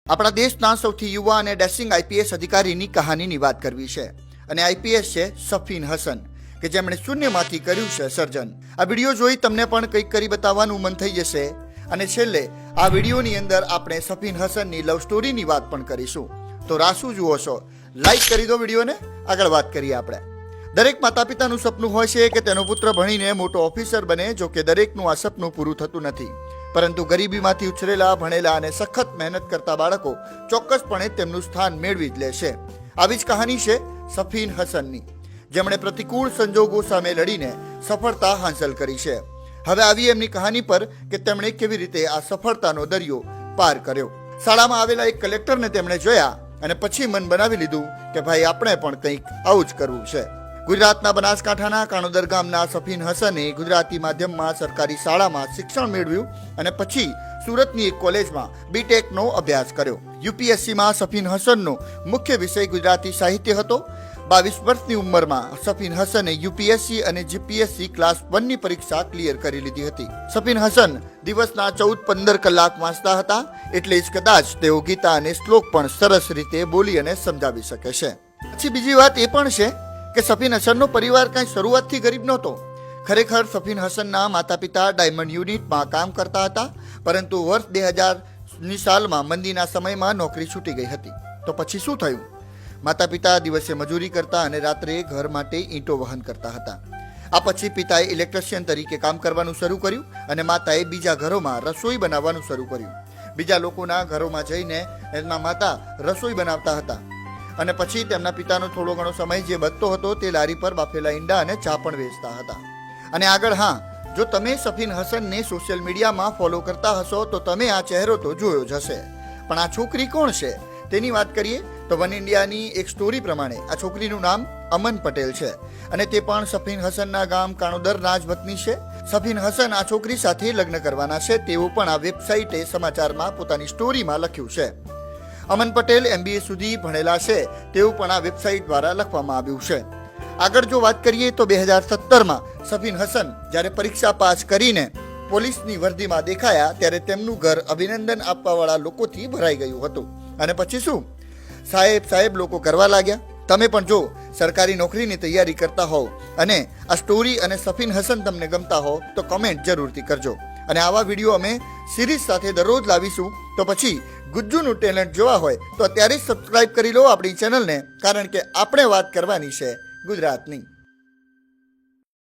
આપણા દેશના સૌથી યુવા અને ડેશિંગ આઈપીએસ અધિકારીની કહાનીની વાત કરવી છે અને આઈપીએસ છે સફીન હસન કે જેમણે શૂન્યમાંથી કર્યું છે સર્જન. આ વિડીયો જોઈ તમને પણ કંઈક કરી બતાવવાનું મન થઈ જશે અને છેલ્લે આ વિડીયોની અંદર આપણે સફીન હસનની લવ સ્ટોરીની વાત પણ કરીશું. તો રાસુ જુઓ છો, લાઈક કરી દો વિડીયોને. આગળ વાત કરીએ આપણે. દરેક માતા પિતાનું સપનું હોય છે કે તેનો પુત્ર ભણીને મોટો ઓફિસર બને. જો કે દરેકનું આ સપનું પૂરું થતું નથી, પરંતુ ગરીબીમાંથી ઉછરેલા, ભણેલા અને સખત મહેનત કરતા બાળકો ચોક્કસપણે તેમનું સ્થાન મેળવી જ લેશે. આવી જ કહાની છે સફીન હસનની, જેમણે પ્રતિકૂળ સંજોગો સામે લડીને સફળતા હાંસલ કરી છે. હવે આવી એમની કહાની પર કે તેમણે કેવી રીતે આ સફળતાનો દરિયો પાર કર્યો. શાળામાં આવેલા એક કલેક્ટરને તેમણે જોયા અને પછી મન બનાવી લીધું કે ભાઈ આપણે પણ કંઈક આવું જ કરવું છે. ગુજરાતના બનાસકાંઠાના કાણોદર ગામના સફીન હસને ગુજરાતી માધ્યમમાં સરકારી શાળામાં શિક્ષણ મેળવ્યું અને પછી સુરતની એક કોલેજમાં બીટેકનો અભ્યાસ કર્યો. યુપીએસસીમાં સફીન હસનનો મુખ્ય વિષય ગુજરાતી સાહિત્ય હતો. 22 વર્ષની ઉંમરમાં સફીન હસને યુપીએસસી અને જીપીએસસી ક્લાસ 1 ની પરીક્ષા ક્લિયર કરી લીધી હતી. સફીન હસન દિવસના 14-15 કલાક વાંચતા હતા, એટલે જ કદાચ તેઓ ગીતા અને શ્લોક પણ સરસ રીતે બોલી અને સમજાવી શકે છે. પછી બીજી વાત એ પણ છે કે સફીન હસનનો પરિવાર કંઈ શરૂઆતથી ગરીબ નહોતો. ખરેખર સફીન હસનના માતા પિતા ડાયમંડ યુનિટમાં કામ કરતા હતા, પરંતુ વર્ષ 2000ની સાલમાં મંદીના સમયમાં નોકરી છૂટી ગઈ હતી. તો પછી શું થયું? માતા પિતા દિવસે મજૂરી કરતા અને રાત્રે ઘર માટે ઈંટો વહન કરતા હતા. આ પછી પિતાએ ઇલેક્ટ્રિશિયન તરીકે કામ કરવાનું શરૂ કર્યું અને માતાએ બીજા ઘરોમાં રસોઈ બનાવવાનું શરૂ કર્યું. બીજા લોકોના ઘરોમાં જઈને એમના માતા રસોઈ બનાવતા હતા અને પછી તેમના પિતાનો થોડો ઘણો સમય જે બચતો હતો તે લારી પર બાફેલા ઈંડા અને ચા પણ વેચતા હતા. અને આગળ, જો તમે સફીન હસનને સોશિયલ મીડિયામાં ફોલો કરતા હશો તો તમે આ ચહેરો તો જોયો જ હશે. પણ આ છોકરી કોણ છે તેની વાત કરીએ તો વન ઇન્ડિયાની એક સ્ટોરી પ્રમાણે આ છોકરીનું નામ અમન પટેલ છે અને તે પણ સફીન હસનના ગામ કાણોદરના જ વતની છે. સફીન હસન આ છોકરી સાથે લગ્ન કરવાના છે તેવું પણ આ વેબસાઇટે સમાચારમાં પોતાની સ્ટોરીમાં લખ્યું છે. અમન પટેલ MBA સુધી ભણેલા છે તેવું પણ આ વેબસાઇટ દ્વારા લખવામાં આવ્યું છે. આગળ જો વાત કરીએ તો 2017માં સફીન હસન જ્યારે પરીક્ષા પાસ કરીને પોલીસની વર્દીમાં દેખાયા ત્યારે તેમનું ઘર અભિનંદન આપવાવાળા લોકોથી ભરાઈ ગયું હતું. અને પછી શું? સાહેબ લોકો કરવા લાગ્યા. તમે પણ જો સરકારી નોકરીની તૈયારી કરતા હોવ અને આ સ્ટોરી અને સફીન હસન તમને ગમતા હો તો કમેન્ટ જરૂરથી કરજો. અને આવા વિડીયો અમે સિરીઝ સાથે દરરોજ લાવીશું. તો પછી ગુજ્જુનું ટેલેન્ટ જોવા હોય તો અત્યારે જ સબસ્ક્રાઇબ કરી લો આપણી ચેનલને, કારણ કે આપણે વાત કરવાની છે ગુજરાતની.